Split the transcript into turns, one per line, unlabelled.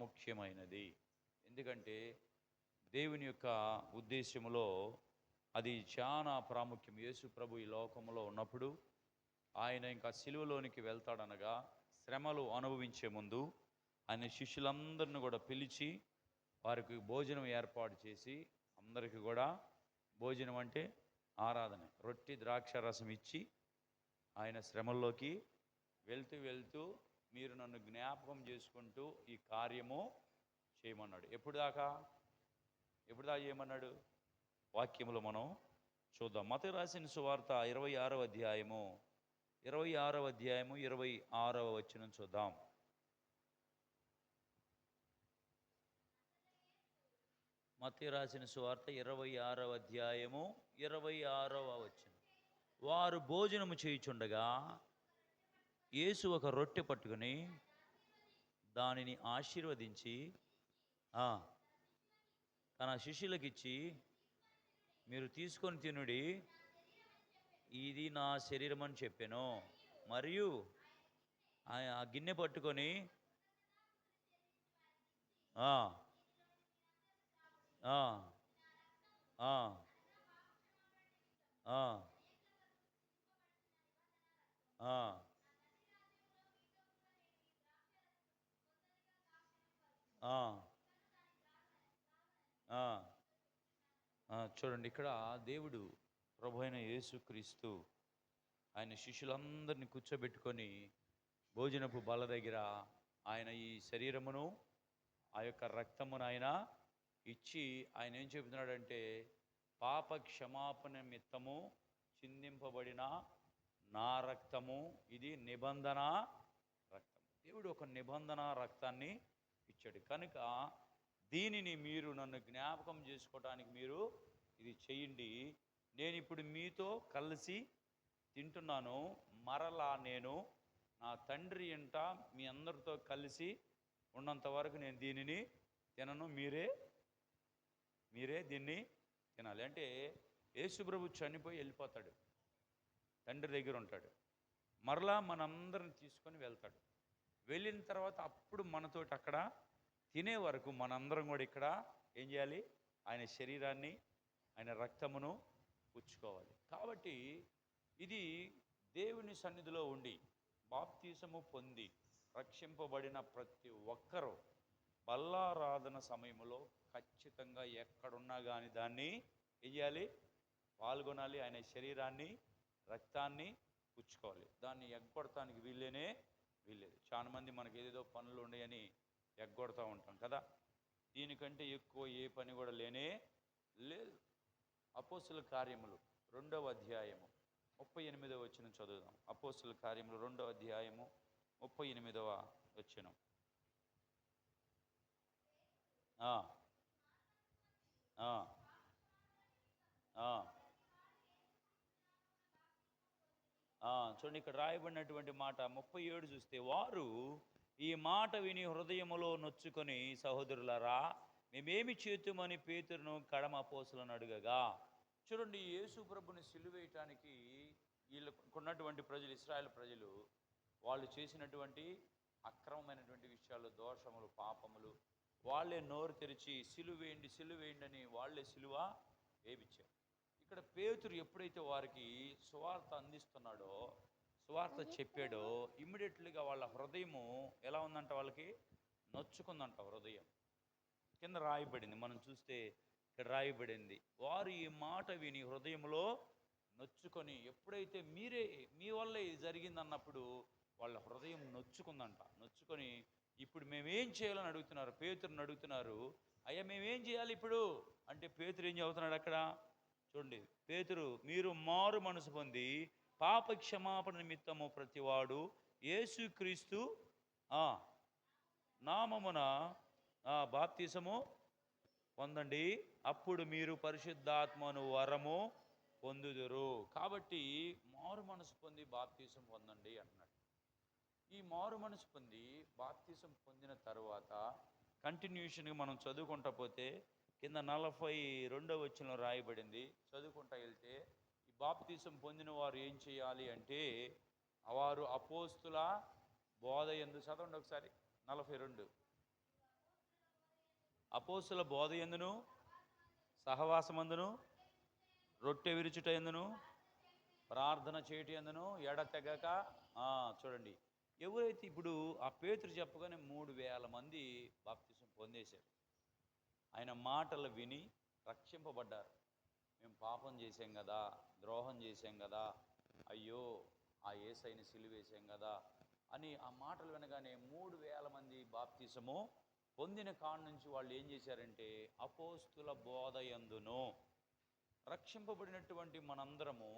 ప్రాముఖ్యమైనది. ఎందుకంటే దేవుని యొక్క ఉద్దేశములో అది చాలా ప్రాముఖ్యం. యేసు ప్రభు ఈ లోకంలో ఉన్నప్పుడు ఆయన ఇంకా సిలువలోనికి వెళ్తాడనగా శ్రమలు అనుభవించే ముందు ఆయన శిష్యులందరిని కూడా పిలిచి వారికి భోజనం ఏర్పాటు చేసి, అందరికీ కూడా భోజనం అంటే ఆరాధన, రొట్టె ద్రాక్ష రసం ఇచ్చి ఆయన శ్రమల్లోకి వెళ్తూ వెళ్తూ మీరు నన్ను జ్ఞాపకం చేసుకుంటూ ఈ కార్యము చేయమన్నాడు. ఎప్పుడు దాకా చేయమన్నాడు? వాక్యములో మనం చూద్దాం. మత్తయి రాసిన సువార్త 26వ అధ్యాయము 26వ వచనం చూద్దాం. మత్తయి రాసిన సువార్త 26వ అధ్యాయము 26వ వచనం. వారు భోజనము చేయుచుండగా యేసు ఒక రొట్టె పట్టుకుని దానిని ఆశీర్వదించి తన శిష్యులకిచ్చి, మీరు తీసుకొని తినుడి, ఇది నా శరీరం అని చెప్పాను. మరియు ఆ గిన్నె పట్టుకొని చూడండి, ఇక్కడ దేవుడు ప్రభు అయిన యేసుక్రీస్తు ఆయన శిష్యులందరినీ కూర్చోబెట్టుకొని భోజనపు బల్ల దగ్గర ఆయన ఈ శరీరమును ఆ యొక్క రక్తమును ఆయన ఇచ్చి ఆయన ఏం చెబుతున్నాడంటే, పాప క్షమాపణ నిమిత్తము చిందింపబడిన నా రక్తము, ఇది నిబంధన రక్తం. దేవుడు ఒక నిబంధన రక్తాన్ని ఇచ్చాడు కనుక దీనిని మీరు నన్ను జ్ఞాపకం చేసుకోవటానికి మీరు ఇది చెయ్యండి. నేను ఇప్పుడు మీతో కలిసి తింటున్నాను, మరలా నేను నా తండ్రి ఇంట మీ అందరితో కలిసి ఉన్నంత వరకు నేను దీనిని తినను, మీరే దీన్ని తినాలి. అంటే యేసుప్రభు చనిపోయి వెళ్ళిపోతాడు, తండ్రి దగ్గర ఉంటాడు, మరలా మనందరిని తీసుకొని వెళ్తాడు. వెళ్ళిన తర్వాత అప్పుడు మనతోటి అక్కడ తినే వరకు మనందరం కూడా ఇక్కడ ఏం చేయాలి? ఆయన శరీరాన్ని, ఆయన రక్తమును పుచ్చుకోవాలి. కాబట్టి ఇది దేవుని సన్నిధిలో ఉండి బాప్తీసము పొంది రక్షింపబడిన ప్రతి ఒక్కరూ బల్లారాధన సమయంలో ఖచ్చితంగా ఎక్కడున్నా కానీ దాన్ని ఏం చేయాలి? పాల్గొనాలి. ఆయన శరీరాన్ని, రక్తాన్ని పుచ్చుకోవాలి. దాన్ని ఎగ్గొడటానికి వీల్లేదు. చాలా మంది మనకి ఏదేదో పనులు ఉన్నాయని ఎగ్గొడతా ఉంటాం కదా. దీనికంటే ఎక్కువ ఏ పని కూడా లేదు. అపోస్తుల కార్యములు 2వ అధ్యాయము 38వ వచనం చదువుదాం. అపోస్తుల కార్యములు 2వ అధ్యాయము 38వ వచనం. చూడండి, ఇక్కడ రాయబడినటువంటి మాట 37 చూస్తే, వారు ఈ మాట విని హృదయములో నొచ్చుకొని, సహోదరులారా మేమేమి చేతుమని పేతురును కడమ అపోస్తలులను అడుగగా. చూడండి, యేసు ప్రభుని సిలువేయటానికి వీళ్ళకున్నటువంటి ప్రజలు, ఇశ్రాయేల్ ప్రజలు, వాళ్ళు చేసినటువంటి అక్రమమైనటువంటి విషయాలు, దోషములు, పాపములు, వాళ్ళే నోరు తెరిచి సిలువేయండి అని వాళ్ళే సిలువ వేయించారు. ఇక్కడ పేతురు ఎప్పుడైతే వారికి సువార్త అందిస్తున్నాడో, సువార్త చెప్పాడో, ఇమ్మీడియట్లీగా వాళ్ళ హృదయము ఎలా ఉందంట? వాళ్ళకి నొచ్చుకుందంట హృదయం. కింద రాయబడింది, మనం చూస్తే ఇక్కడ రాయబడింది, వారు ఈ మాట విని హృదయంలో నొచ్చుకొని. ఎప్పుడైతే మీ వల్లే జరిగిందన్నప్పుడు వాళ్ళ హృదయం నొచ్చుకుందంట. నొచ్చుకొని ఇప్పుడు మేమేం చేయాలని అడుగుతున్నారు, పేతురుని అడుగుతున్నారు. అయ్యా మేమేం చేయాలి ఇప్పుడు అంటే, పేతురు ఏం చెబుతున్నాడు అక్కడ చూడండి. పేతురు, మీరు మారు మనసు పొంది పాప క్షమాపణ నిమిత్తము ప్రతివాడు యేసుక్రీస్తు నామమున బాప్తిసము పొందండి, అప్పుడు మీరు పరిశుద్ధాత్మను వరము పొందుదురు. కాబట్టి మారు మనసు పొంది బాప్తిసం పొందండి అంటున్నాడు. ఈ మారు మనసు పొంది బాప్తిసం పొందిన తర్వాత కంటిన్యూషన్గా మనం చదువుకుంటా పోతే కింద 42వ వచనంలో రాయబడింది. చదువుకుంటా వెళ్తే, ఈ బాప్తిసం పొందిన వారు ఏం చేయాలి అంటే, వారు అపోస్తుల బోధ యందు, చదవండి ఒకసారి 42. అపోస్తుల బోధ ఎందును, సహవాసమందును, రొట్టె విరుచుట ఎందును, ప్రార్థన చేయటి ఎందును ఎడతెగక. చూడండి, ఎవరైతే ఇప్పుడు ఆ పేతురు చెప్పగానే 3,000 మంది బాప్తిసం పొందేశారు. ఆయన మాటలు విని రక్షింపబడ్డారు. మేము పాపం చేసాం కదా, ద్రోహం చేసాం కదా, అయ్యో ఆ యేసయ్యని సిలువేశాం కదా అని ఆ మాటలు వినగానే 3,000 మంది బాప్తిసము పొందిన కాడ నుంచి వాళ్ళు ఏం చేశారంటే అపోస్తుల బోధ యందును. రక్షింపబడినటువంటి మనందరము